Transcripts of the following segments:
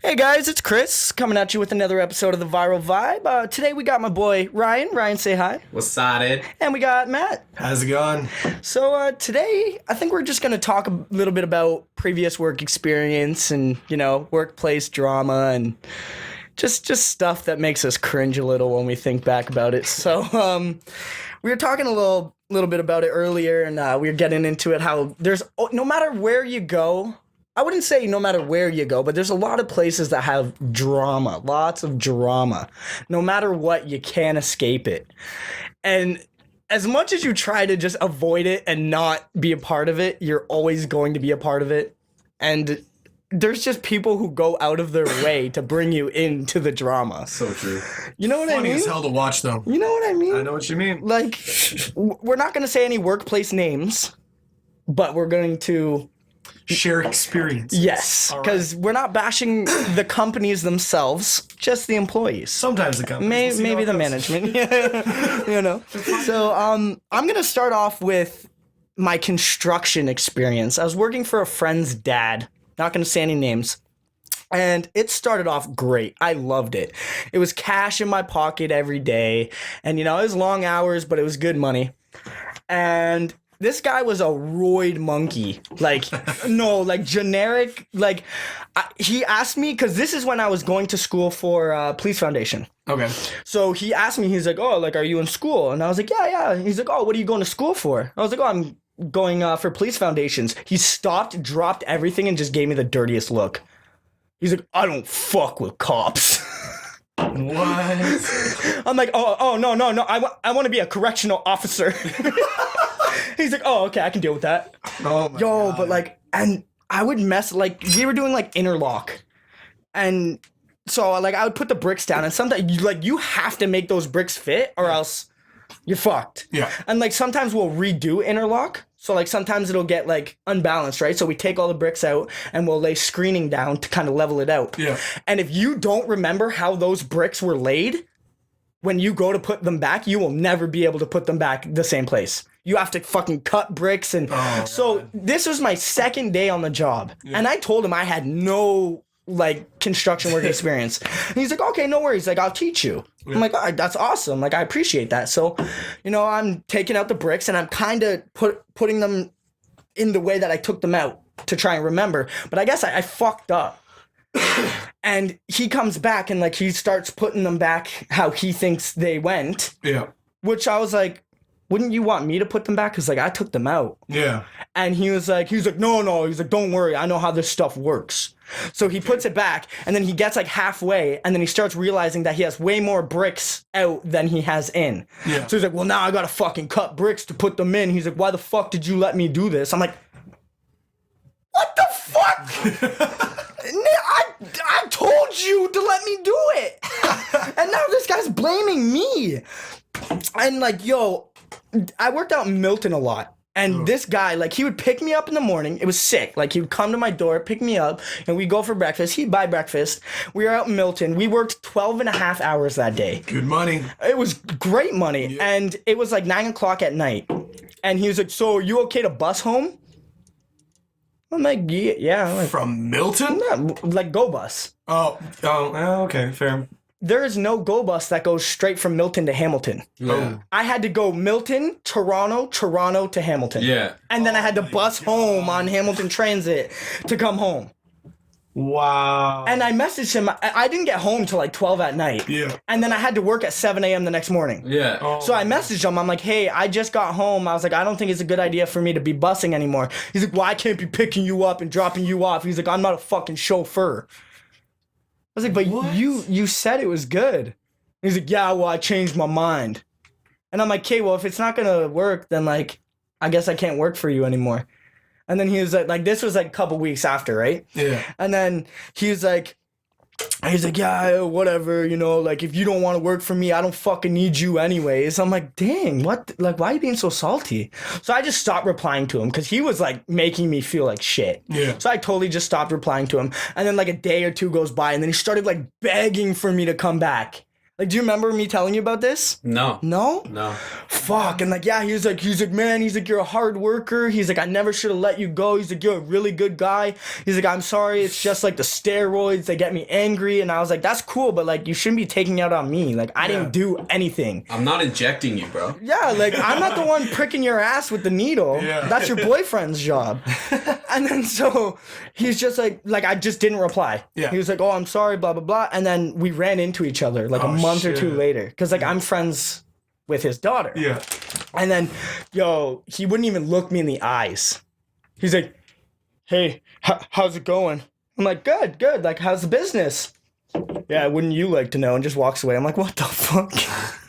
Hey guys, it's Chris coming at you with another episode of the Viral Vibe. Today we got my boy Ryan. Ryan, say hi. What's it? And we got Matt. How's it going? So today I think we're just going to talk a little bit about previous work experience and, workplace drama and just stuff that makes us cringe a little when we think back about it. So we were talking a little bit about it earlier, and we were getting into it how there's no matter where you go, I wouldn't say no matter where you go, but there's a lot of places that have drama, lots of drama. No matter what, you can't escape it. And as much as you try to just avoid it and not be a part of it, you're always going to be a part of it. And there's just people who go out of their way to bring you into the drama. So true. You know what I Funny mean? as hell to watch, though. You know what I mean? I know what you mean. Like, we're not going to say any workplace names, but we're going to... Share experience. Yes, All right. because we're not bashing the companies themselves, just the employees. Sometimes the company. Maybe the management. So I'm gonna start off with my construction experience. I was working for a friend's dad. Not gonna say any names. And it started off great. I loved it. It was cash in my pocket every day. And, it was long hours, but it was good money. And this guy was a roid monkey. Generic. He asked me, because this is when I was going to school for Police Foundation. Okay. So he asked me, he's like, oh, are you in school? And I was like, yeah. He's like, oh, what are you going to school for? I was like, oh, I'm going for Police Foundations. He stopped, dropped everything, and just gave me the dirtiest look. He's like, I don't fuck with cops. What? I'm like, oh, no. I want to be a correctional officer. He's like, oh, okay, I can deal with that. Oh my God. But and I would we were doing interlock. And so I would put the bricks down, and sometimes you have to make those bricks fit or else you're fucked. Yeah. And sometimes we'll redo interlock. So sometimes it'll get unbalanced, right? So we take all the bricks out and we'll lay screening down to kind of level it out. Yeah. And if you don't remember how those bricks were laid, when you go to put them back, you will never be able to put them back the same place. You have to fucking cut bricks. And so this was my second day on the job. Yeah. And I told him I had no construction work experience. And he's like, okay, no worries. I'll teach you. Yeah. I'm like, oh, that's awesome. I appreciate that. So, I'm taking out the bricks and I'm kind of putting them in the way that I took them out to try and remember. But I guess I fucked up. And he comes back and he starts putting them back how he thinks they went. Yeah. Which I was like, wouldn't you want me to put them back? Because I took them out. Yeah. And he was like, no. He's like, don't worry. I know how this stuff works. So he puts it back and then he gets halfway and then he starts realizing that he has way more bricks out than he has in. Yeah. So he's like, well, now I got to fucking cut bricks to put them in. He's like, why the fuck did you let me do this? I'm like, what the fuck? I told you to let me do it. And now this guy's blaming me. And I worked out in Milton a lot. And this guy, he would pick me up in the morning. It was sick. He would come to my door, pick me up, and we'd go for breakfast. He'd buy breakfast. We were out in Milton. We worked 12 and a half hours that day. Good money. It was great money. Yeah. And it was 9 o'clock at night. And he was like, so are you okay to bus home? I'm like, yeah. From Milton? Yeah, Go Bus. Oh, okay, fair. There is no Go Bus that goes straight from Milton to Hamilton. Yeah. I had to go Milton, Toronto to Hamilton. Yeah. And then I had to bus home on Hamilton Transit to come home. Wow. And I messaged him. I didn't get home till 12 at night. Yeah. And then I had to work at 7 a.m. the next morning. Yeah. Oh. So I messaged him. I'm like, hey, I just got home. I was like, I don't think it's a good idea for me to be busing anymore. He's like, well, I can't be picking you up and dropping you off. He's like, I'm not a fucking chauffeur. I was like, but What? you said it was good. He's like, yeah, well, I changed my mind. And I'm like, okay, well, if it's not going to work, then I guess I can't work for you anymore. And then he was like, this was a couple weeks after, right? Yeah. And then he's like, yeah, whatever, if you don't want to work for me, I don't fucking need you anyways. I'm like, dang, what? Why are you being so salty? So I just stopped replying to him because he was making me feel like shit. Yeah. So I totally just stopped replying to him. And then a day or two goes by and then he started begging for me to come back. Like, do you remember me telling you about this? No. No? No. Fuck. And like, yeah, he's like, man, he's like, you're a hard worker. He's like, I never should have let you go. He's like, you're a really good guy. He's like, I'm sorry. It's just like the steroids. They get me angry. And I was like, that's cool, but like, you shouldn't be taking out on me. Like, I didn't do anything. I'm not injecting you, bro. Yeah, like, I'm not the one pricking your ass with the needle. Yeah. That's your boyfriend's job. And then so he's just like, I just didn't reply. Yeah. He was like, oh, I'm sorry, blah, blah, blah. And then we ran into each other like a month or two shit. later. Cause like, I'm friends with his daughter. Yeah. And then, he wouldn't even look me in the eyes. He's like, hey, how's it going? I'm like, good. Like, how's the business? Yeah, wouldn't you like to know? And just walks away. I'm like, what the fuck?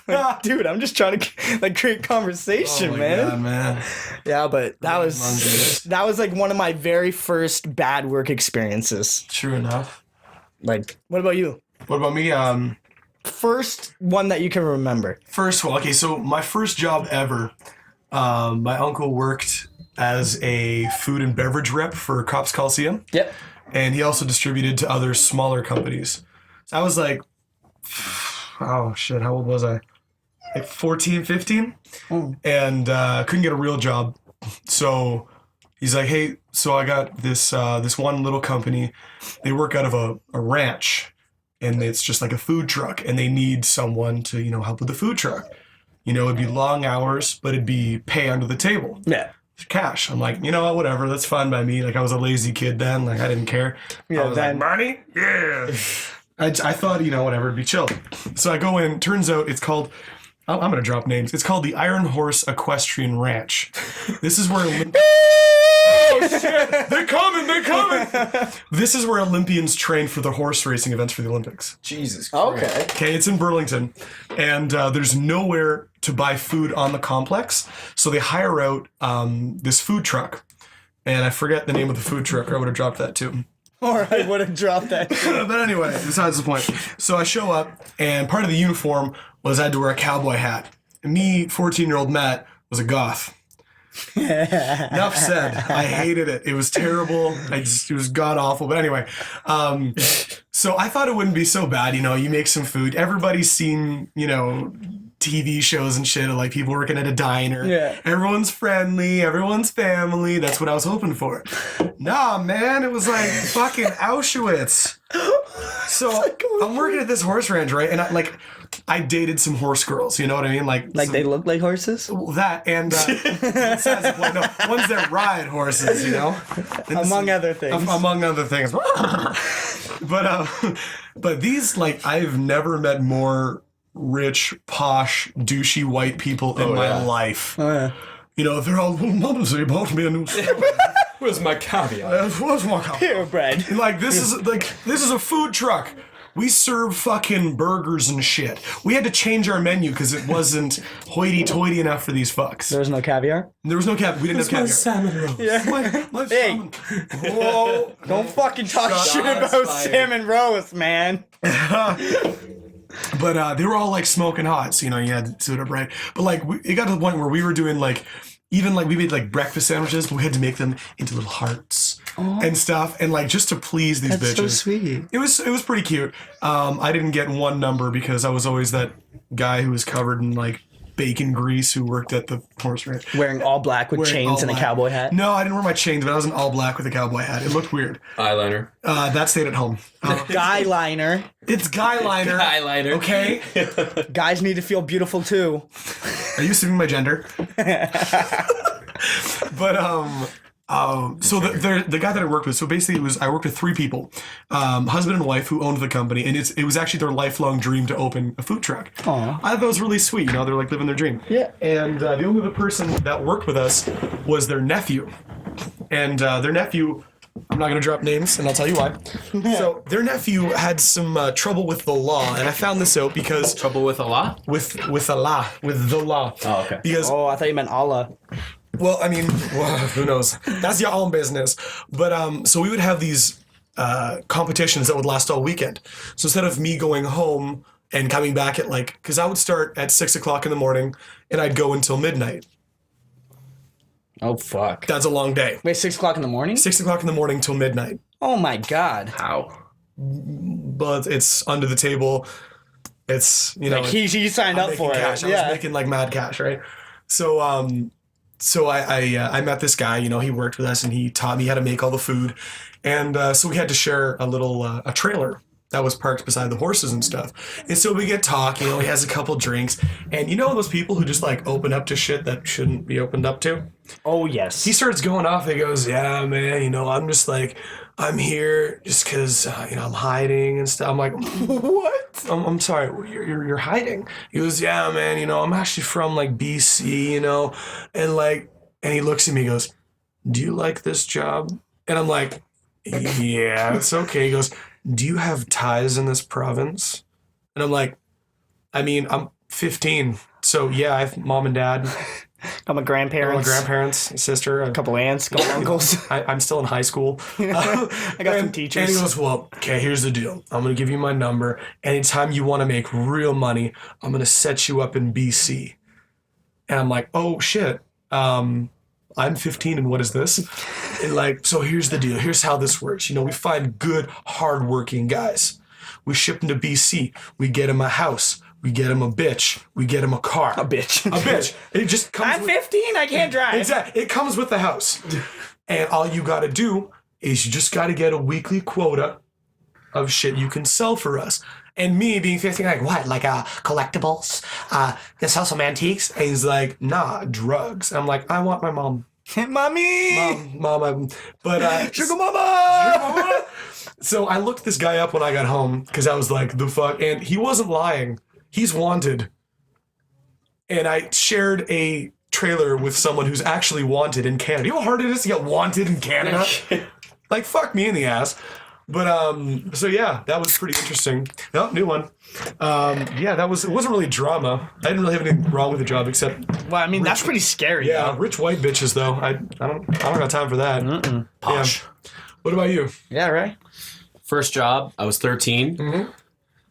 Like, dude, I'm just trying to like create conversation, Oh my man. God, man. Yeah, but that was Monkeys. like one of my very first bad work experiences. True enough. Like, what about you? What about me? First one that you can remember. First of all, okay, so my first job ever, my uncle worked as a food and beverage rep for Cops Coliseum, Yep. and he also distributed to other smaller companies. So I was like, oh shit, how old was I? Like 14, 15? And couldn't get a real job. So he's like, hey, so I got this this one little company. They work out of a ranch. And it's just like a food truck, and they need someone to, help with the food truck. It'd be long hours, but it'd be pay under the table. Yeah. Cash. I'm like, whatever, that's fine by me. Like, I was a lazy kid then, like, I didn't care. Yeah, I was then- like, money? Yeah. I thought, whatever, it'd be chill. So I go in, turns out it's called, I'm going to drop names. It's called the Iron Horse Equestrian Ranch. This is where... Oh, shit! They're coming! This is where Olympians train for the horse racing events for the Olympics. Jesus Christ. Okay. Okay, it's in Burlington, and there's nowhere to buy food on the complex, so they hire out this food truck, and I forget the name of the food truck, or I would have dropped that too. Or I would have dropped that. But anyway, besides the point. So I show up, and part of the uniform was I had to wear a cowboy hat. And me, 14-year-old Matt, was a goth. Enough said. I hated it. It was terrible. It was god awful. But anyway, so I thought it wouldn't be so bad. You make some food. Everybody's seen, TV shows and shit of like people working at a diner. Yeah. Everyone's friendly. Everyone's family. That's what I was hoping for. Nah, man. It was like fucking Auschwitz. So I'm working at this horse ranch, right? And I dated some horse girls. You know what I mean? Like Like, they look like horses? that and besides the point, no, ones that ride horses, Among other things. among other things. But these, like, I've never met more rich, posh, douchey white people in my life. Oh, yeah. They're all, well, Mama, they bought me a new Where's my caviar? what's my cup? Purebred. Like, this is a food truck. We serve fucking burgers and shit. We had to change our menu because it wasn't hoity-toity enough for these fucks. There's no caviar? There was no caviar. We didn't have caviar. salmon roll. My Hey. salmon. Whoa. Don't fucking talk shit Shots about fired. salmon roast, man. But they were all like smoking hot, so you had to do it right. But like it got to the point where we were doing like even like we made like breakfast sandwiches, but we had to make them into little hearts and stuff, and like just to please these bitches. so sweet. It was pretty cute. I didn't get one number because I was always that guy who was covered in like bacon grease who worked at the horse ranch. Wearing all black with Wearing chains all and a black. cowboy hat. No, I didn't wear my chains, but I was in all black with a cowboy hat. It looked weird. Eyeliner. That stayed at home. Guy liner. It's guy liner. Eyeliner. Okay. Guys need to feel beautiful too. Are you assuming my gender? But so the guy that I worked with, so basically I worked with three people, husband and wife who owned the company, and it was actually their lifelong dream to open a food truck. Aw. I thought that was really sweet. They're like living their dream. Yeah. And the only other person that worked with us was their nephew, and their nephew. I'm not going to drop names, and I'll tell you why. So their nephew had some trouble with the law, and I found this out because Trouble with a lot? with the law. Oh, okay. Because Oh, I thought you meant Allah. well, I mean, who knows? That's your own business. But so we would have these competitions that would last all weekend. So instead of me going home and coming back at because I would start at 6 o'clock in the morning and I'd go until midnight. Oh, fuck. That's a long day. Wait, 6 o'clock in the morning? 6 o'clock in the morning till midnight. Oh, my God. How? But it's under the table. It's, you know, Like he signed I'm up making for cash. it. I was Yeah. making like mad cash, right? So I met this guy. You know, he worked with us and he taught me how to make all the food, and so we had to share a trailer that was parked beside the horses and stuff. And so we get talking. You know, he has a couple drinks, and you know those people who just like open up to shit that shouldn't be opened up to. Oh yes. He starts going off. He goes, "Yeah, man. You know, I'm just like, I'm here just because you know I'm hiding and stuff." I'm like, "What? I'm sorry. You're hiding?" He goes, "Yeah, man. You know, I'm actually from like BC. You know, and he looks at me. He goes, "Do you like this job?" And I'm like, "Yeah, it's okay." He goes, "Do you have ties in this province?" And I'm like, "I mean, I'm 15, so yeah, I have mom and dad." I'm a My grandparents. grandparents, a sister, A couple aunts, couple uncles. I'm still in high school. I got some teachers. And he goes, "Well, okay, here's the deal. I'm going to give you my number. Anytime you want to make real money, I'm going to set you up in BC." And I'm like, "Oh, shit. I'm 15 and what is this?" And like, so here's the deal. Here's how this works. You know, we find good, hardworking guys. We ship them to BC. We get them a house. We get him a bitch. We get him a car. A bitch. A bitch. It just comes I'm with, 15. I can't drive. exactly. It comes with the house. And all you got to do is you just got to get a weekly quota of shit you can sell for us. And me being 15, like, what? Like collectibles? Can sell some antiques? And he's like, nah, drugs. And I'm like, I want my mom. Mommy. Mom. But Sugar mama. so I looked this guy up when I got home because I was like, the fuck? And he wasn't lying. He's wanted. And I shared a trailer with someone who's actually wanted in Canada. You know how hard it is to get wanted in Canada? Like, fuck me in the ass. But, so yeah, that was pretty interesting. No, new one. Yeah, it wasn't really drama. I didn't really have anything wrong with the job except, Well, I mean, that's pretty scary. yeah, though. rich white bitches though. I don't got time for that. Posh. Yeah. What about you? Yeah, right? First job, I was 13. Mm-hmm.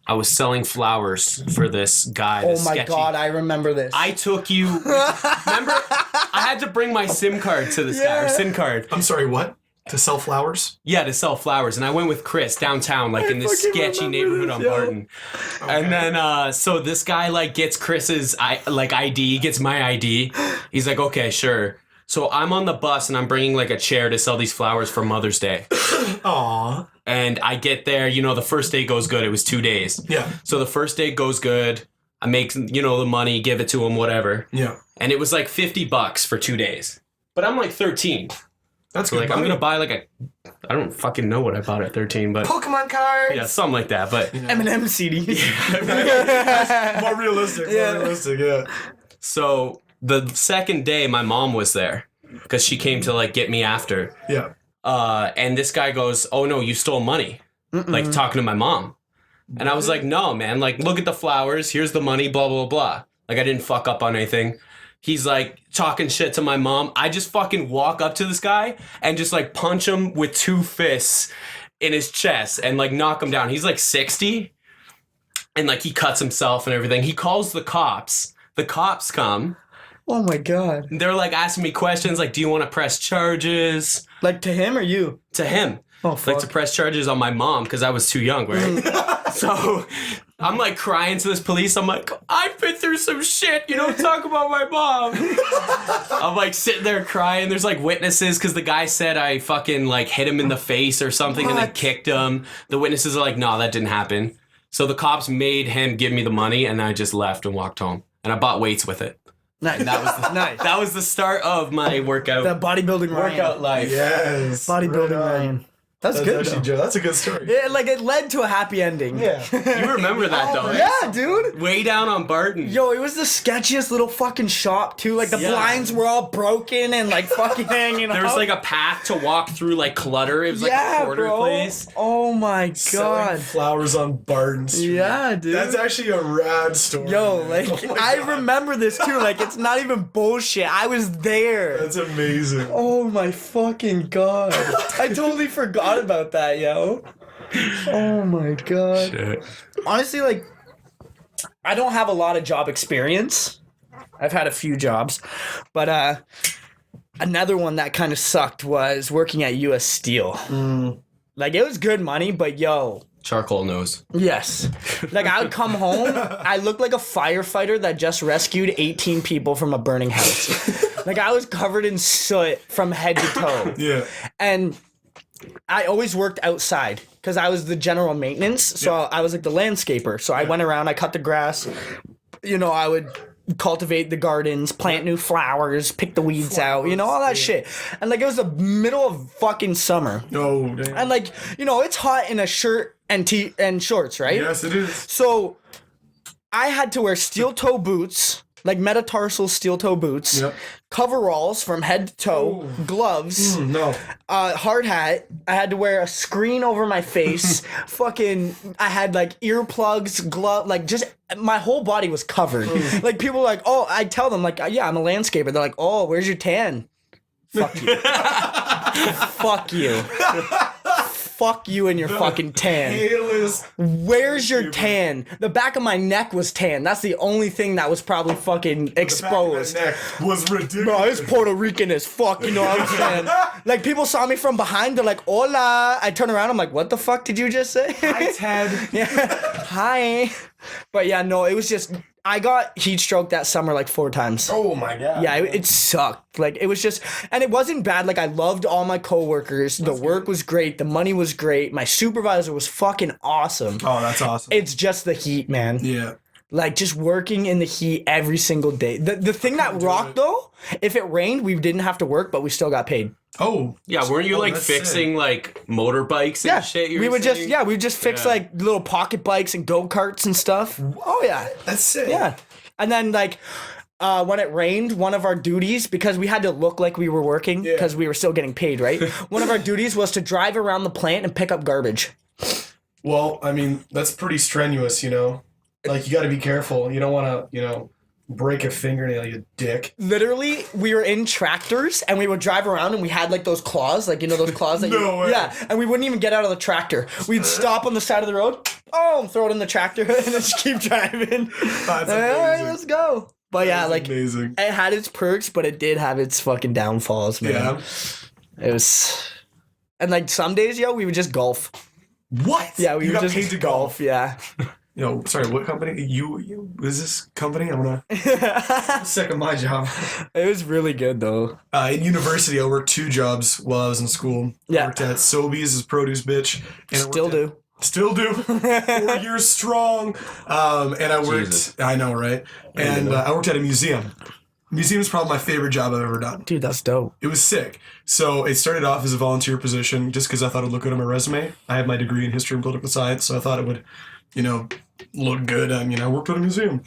I was selling flowers for this guy. Oh this my sketchy- God, I remember this. I took you. Remember, I had to bring my SIM card to this guy, or SIM card. I'm sorry, what? To sell flowers? Yeah, to sell flowers, and I went with Chris downtown, like in this fucking sketchy remember neighborhood this, on yo. Barton. And then, so this guy like gets Chris's ID, gets my ID. He's like, okay, sure. So I'm on the bus and I'm bringing like a chair to sell these flowers for Mother's Day. Aw. And I get there, you know, the first day goes good. It was 2 days. Yeah. So the first day goes good. I make, you know, the money, give it to him, whatever. Yeah. And it was like $50 for 2 days. But I'm like 13. That's So good. like I'm gonna buy like I don't fucking know what I bought at 13, but Pokemon cards. yeah, something like that. But Eminem CDs. More realistic. More realistic. Yeah. so the second day, my mom was there because she came to like get me after. Yeah. And this guy goes, "Oh no, you stole money," like talking to my mom. And I was like, "No, man. Like, look at the flowers. Here's the money. Blah blah blah." Like I didn't fuck up on anything. He's like talking shit to my mom. I just fucking walk up to this guy and just like punch him with 2 fists in his chest and like knock him down. He's like 60 and like he cuts himself and everything. He calls the cops. The cops come. Oh my God. They're like asking me questions like, do you want to press charges? Like to him or you? To him. Oh, fuck. Like to press charges on my mom because I was too young, right? So I'm like crying to this police. I'm like, I've been through some shit. You don't talk about my mom. I'm like sitting there crying. There's like witnesses because the guy said I fucking like hit him in the face or something and then What? kicked him. The witnesses are like, no, that didn't happen. So the cops made him give me the money and I just left and walked home. And I bought weights with it. Nice. That was the, Nice. that was the start of my workout That bodybuilding Ryan. workout life. Yes. Bodybuilding Right on. Ryan. That's good. Actually, Though. Joe, that's a good story. Yeah, like it led to a happy ending. Yeah. You remember that though? Yeah, dude. Way down on Barton. Yo, it was the sketchiest little fucking shop too. Like the Yeah. blinds were all broken and like fucking hanging out. There was like a path to walk through like clutter. It was like yeah, a quarter bro. place. Oh my Selling God. flowers on Barton Street. Yeah, dude. That's actually a rad story. Yo, man. like Oh my I God. remember this too. Like it's not even bullshit. I was there. That's amazing. Oh my fucking God. I totally forgot about that, yo. Oh my God. Shit. Honestly, like, I don't have a lot of job experience. I've had a few jobs. But another one that kind of sucked was working at US Steel. Like, it was good money, but yo, Charcoal nose. Yes. Like, I would come home, I looked like a firefighter that just rescued 18 people from a burning house. Like, I was covered in soot from head to toe. Yeah. And I always worked outside because I was the general maintenance. So I was like the landscaper. So I went around, I cut the grass. You know, I would cultivate the gardens, plant new flowers, pick the weeds out, you know, all that shit. And like, it was the middle of fucking summer. Oh, damn. And like, you know, it's hot in a shirt and shorts, right? Yes, it is. So I had to wear steel toe boots, like metatarsal steel toe boots, coveralls from head to toe, gloves, No. hard hat. I had to wear a screen over my face. Fucking, I had like earplugs, glove, like just my whole body was covered. Like people were like, oh, I tell them like, yeah, I'm a landscaper. They're like, oh, where's your tan? Fuck you. Fuck you. Fuck you and your fucking tan. Hairless. Where's your tan? The back of my neck was tan. That's the only thing that was probably fucking exposed. The back of that neck was ridiculous. Bro, it's Puerto Rican as fuck, you know what I'm saying? Like, people saw me from behind, they're like, hola. I turn around, I'm like, what the fuck did you just say? Hi, Ted. Yeah. Hi. But yeah, no, it was just, I got heat stroke that summer like 4 times. Oh my god. Yeah, it sucked. Like, it was just, and it wasn't bad. Like, I loved all my coworkers. The work was great. The money was great. My supervisor was fucking awesome. Oh, that's awesome. It's just the heat, man. Yeah. Like, just working in the heat every single day. The thing that rocked, though, if it rained, we didn't have to work, but we still got paid. Oh. Yeah, weren't you like that's fixing sick. like motorbikes and Yeah, shit? You we were would just, saying? yeah, we would just fix like little pocket bikes and go-karts and stuff. Oh, yeah. That's sick. Yeah. And then, like, when it rained, one of our duties, because we had to look like we were working, because we were still getting paid, right? One of our duties was to drive around the plant and pick up garbage. Well, I mean, that's pretty strenuous, you know? Like, you gotta be careful. You don't wanna, you know, break a fingernail, you dick. Literally, we were in tractors and we would drive around and we had like those claws, like, you know, those claws that No way. Yeah, and we wouldn't even get out of the tractor. We'd stop on the side of the road, throw it in the tractor and just keep driving. That's All right, amazing. let's go. But yeah, like, Amazing. it had its perks, but it did have its fucking downfalls, man. Yeah. It was, and like some days, we would just golf. What? Yeah, we you would got just paid to golf. Yeah. You know, sorry, what company? You is this company? I'm sick of my job. It was really good though. In university, I worked 2 jobs while I was in school. Yeah. I worked at Sobeys as produce bitch. And I Still worked do. Still do. 4 years strong. And I worked, Jesus. I know, right? And I worked at a museum. Museum is probably my favorite job I've ever done. Dude, that's dope. It was sick. So it started off as a volunteer position just because I thought it would look good on my resume. I have my degree in history and political science, so I thought it would, you know, look good. I worked at a museum.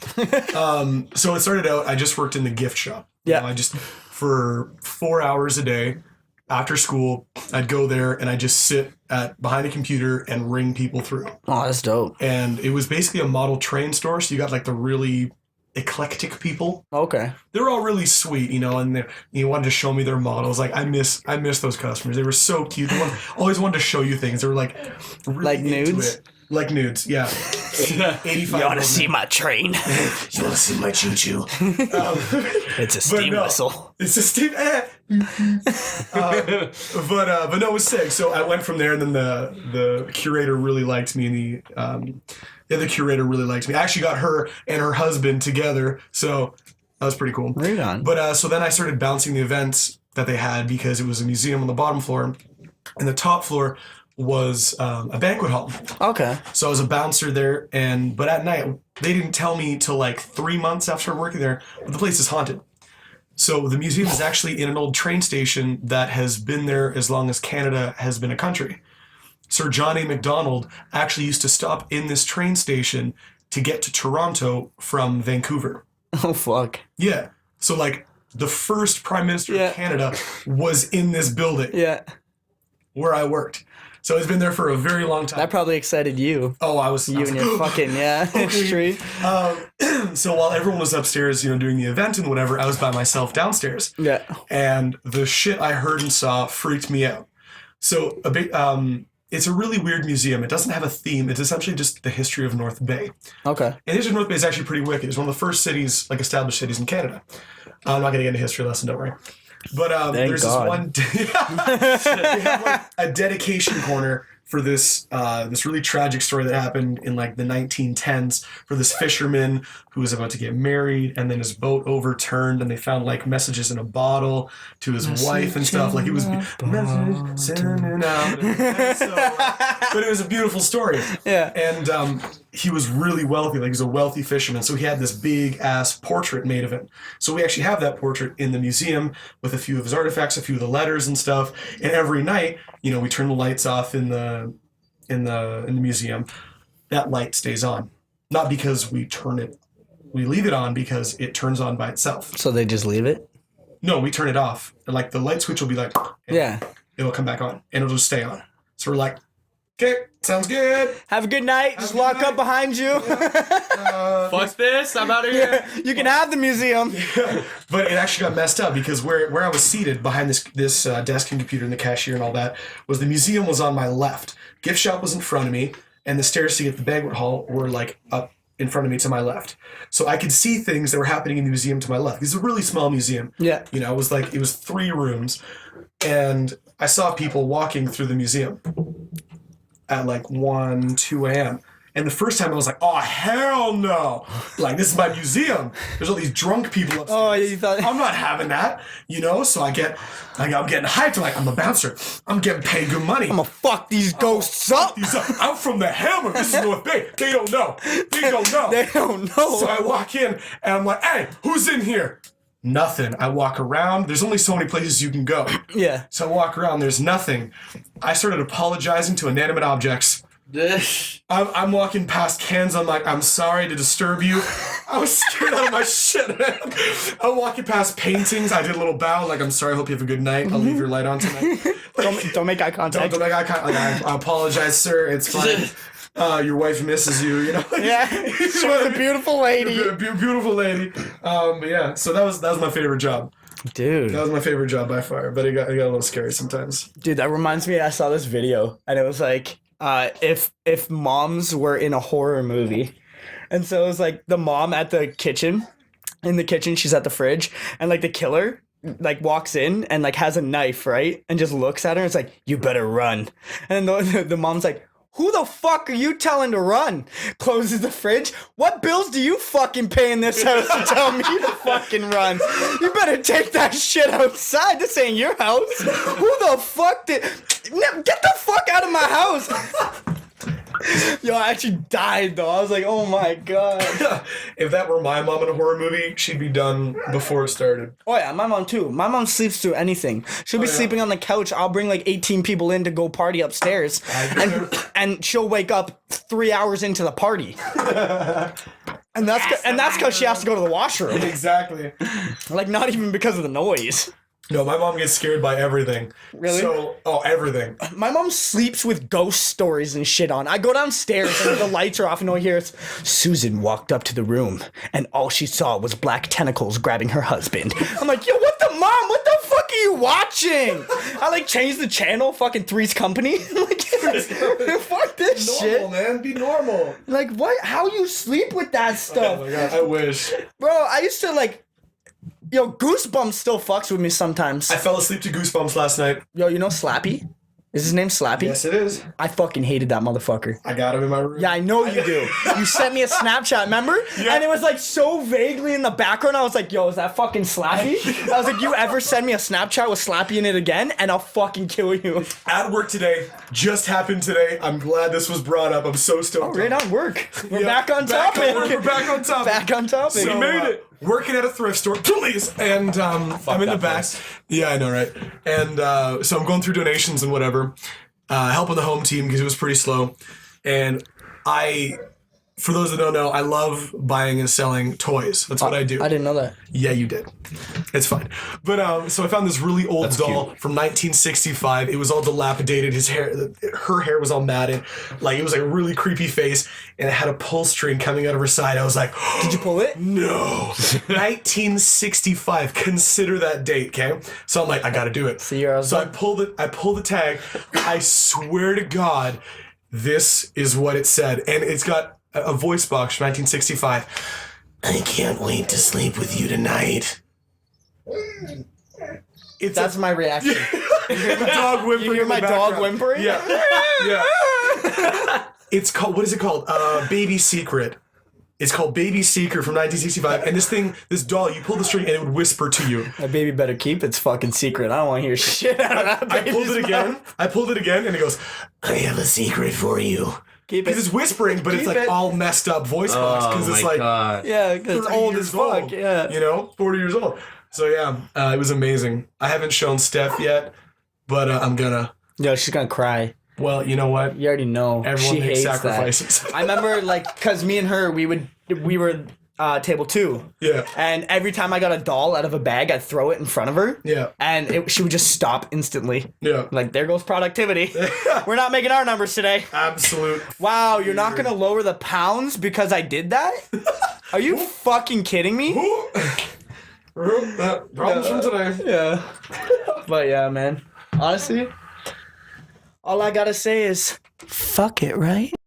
So it started out, I just worked in the gift shop. Yeah. You know, I just, for 4 hours a day, after school, I'd go there and I'd just sit behind a computer and ring people through. Oh, that's dope. And it was basically a model train store, so you got like the really eclectic people. Okay. They were all really sweet, you know, and they wanted to show me their models. Like I miss those customers. They were so cute. They always wanted to show you things. They were like really Like into nudes? it. Like nudes, yeah. 85. You want to see my train? You want to see my choo choo? It's a steam whistle. It's a steam. But no, it was sick. So I went from there, and then the curator really liked me, and the curator really liked me. I actually got her and her husband together, so that was pretty cool. Right on. But so then I started bouncing the events that they had because it was a museum on the bottom floor, and the top floor was a banquet hall. Okay. So I was a bouncer there, but at night they didn't tell me till like 3 months after working there, but the place is haunted. So the museum is actually in an old train station that has been there as long as Canada has been a country. Sir John A. Macdonald actually used to stop in this train station to get to Toronto from Vancouver. Oh, fuck. Yeah. So like the first Prime Minister Yeah. of Canada was in this building Yeah. where I worked. So it's been there for a very long time. That probably excited you. Oh, I was You and your fucking, street. So while everyone was upstairs, you know, doing the event and whatever, I was by myself downstairs. Yeah. And the shit I heard and saw freaked me out. So it's a really weird museum. It doesn't have a theme. It's essentially just the history of North Bay. Okay. And the history of North Bay is actually pretty wicked. It's one of the first cities, like established cities in Canada. I'm not going to get into a history lesson, don't worry. But there's God. this one, they have like a dedication corner for this really tragic story that happened in like the 1910s for this fisherman who was about to get married, and then his boat overturned, and they found like messages in a bottle to his wife and stuff. Like it was message sending out, but it was a beautiful story. Yeah. And he was really wealthy, like he's a wealthy fisherman, so he had this big ass portrait made of him. So we actually have that portrait in the museum with a few of his artifacts, a few of the letters and stuff. And every night, you know, we turn the lights off in the museum. That light stays on, not because we leave it on because it turns on by itself. So they just leave it? No, we turn it off. And like the light switch will be like, Yeah. it'll come back on and it'll just stay on. So we're like, okay, sounds good. Have a good night. Just a good lock night. up behind you. Fuck this, I'm out of here. You can have the museum. But it actually got messed up because where I was seated behind this desk and computer and the cashier and all that was the museum was on my left. Gift shop was in front of me, and the stairs to get to the banquet hall were like up in front of me to my left. So I could see things that were happening in the museum to my left. This is a really small museum. Yeah. You know, it was 3 rooms, and I saw people walking through the museum at like 1, 2 a.m. And the first time I was like, oh, hell no. Like, this is my museum. There's all these drunk people upstairs. Oh, you thought... I'm not having that, you know? So I'm getting hyped. I'm like, I'm a bouncer. I'm getting paid good money. I'm gonna fuck these ghosts up. I'm from the Hammer. This is North Bay. They don't know. They don't know. They don't know. So I walk in, and I'm like, hey, who's in here? Nothing. I walk around. There's only so many places you can go. Yeah. So I walk around. There's nothing. I started apologizing to inanimate objects. I'm walking past cans. I'm like, I'm sorry to disturb you. I was scared out of my shit. I'm walking past paintings. I did a little bow, like, I'm sorry. I hope you have a good night. I'll leave your light on tonight. Don't make eye contact. Don't make eye contact. Like, I apologize, sir. It's fine. Your wife misses you. You know. Yeah. She's a beautiful lady. Beautiful lady. But yeah. So that was my favorite job. Dude. That was my favorite job by far. But it got a little scary sometimes. Dude, that reminds me, I saw this video and it was like, if moms were in a horror movie. And so it was like the mom at the kitchen. In the kitchen, she's at the fridge, and like the killer like walks in and like has a knife, right? And just looks at her and it's like, you better run. And the mom's like, who the fuck are you telling to run? Closes the fridge. What bills do you fucking pay in this house to tell me to fucking run? You better take that shit outside. This ain't your house. Who the fuck did... Get the fuck out of my house. Yo, I actually died though. I was like, oh my god. If that were my mom in a horror movie, she'd be done before it started. Oh yeah, my mom too. My mom sleeps through anything. She'll be sleeping on the couch. I'll bring like 18 people in to go party upstairs. And she'll wake up 3 hours into the party. And that's because she has to go to the washroom. Exactly. Like, not even because of the noise. No, my mom gets scared by everything. Really? Everything. My mom sleeps with ghost stories and shit on. I go downstairs and the lights are off and all I hear is, Susan walked up to the room and all she saw was black tentacles grabbing her husband. I'm like, yo, what the mom? What the fuck are you watching? I like changed the channel, fucking Three's Company. I'm like, fuck this shit. Normal, man. Be normal. Like, what? How you sleep with that stuff? Oh my god, I wish. Bro, I used to like, yo, Goosebumps still fucks with me sometimes. I fell asleep to Goosebumps last night. Yo, you know Slappy? Is his name Slappy? Yes, it is. I fucking hated that motherfucker. I got him in my room. Yeah, I know you do. You sent me a Snapchat, remember? Yeah. And it was like so vaguely in the background. I was like, yo, is that fucking Slappy? I was like, you ever send me a Snapchat with Slappy in it again? And I'll fucking kill you. At work today, just happened today. I'm glad this was brought up. I'm so stoked. Right on work. We're Yeah, back on topic. We're back on topic. Back on topic. So, We made it. Working at a thrift store, please, and I'm in the that back. place. Yeah, I know, right? And so I'm going through donations and whatever, helping the home team because it was pretty slow. And for those that don't know, I love buying and selling toys. That's what I do. I didn't know that. Yeah, you did. It's fine. But so I found this really old doll cute. from 1965. It was all dilapidated. Her hair was all matted. Like, it was like a really creepy face, and it had a pull string coming out of her side. I was like, Did you pull it? no. 1965. Consider that date, okay? So I'm like, I gotta do it. See, you're So I pull the tag. I swear to God, this is what it said. And it's got a voice box from 1965. I can't wait to sleep with you tonight. It's That's my reaction. the dog whimpering. You hear in the my dog background. whimpering? Yeah, yeah. It's called. What is it called? Baby Secret. It's called Baby Secret from 1965. And this doll, you pull the string and it would whisper to you. My baby better keep its fucking secret. I don't want to hear shit out of that I pulled baby's it again. mouth. I pulled it again, and it goes, "I have a secret for you." Keep Because it's it. whispering, but it's Keep like it. all messed up voice box. Oh Because it's my like god. Yeah, because it's 30 old years as fuck. old, Yeah. you know, 40 years old. So yeah, it was amazing. I haven't shown Steph yet, but I'm gonna. Yo, she's gonna cry. Well, you know what? You already know. Everyone she makes hates sacrifices. That. I remember, like, cause me and her, we were table 2. Yeah. And every time I got a doll out of a bag, I'd throw it in front of her. Yeah. And she would just stop instantly. Yeah. Like, there goes productivity. We're not making our numbers today. Absolute. Wow, you're not gonna lower the pounds because I did that? Are you fucking kidding me? Problems from today. Yeah. But yeah, man. Honestly, all I gotta say is, fuck it, right?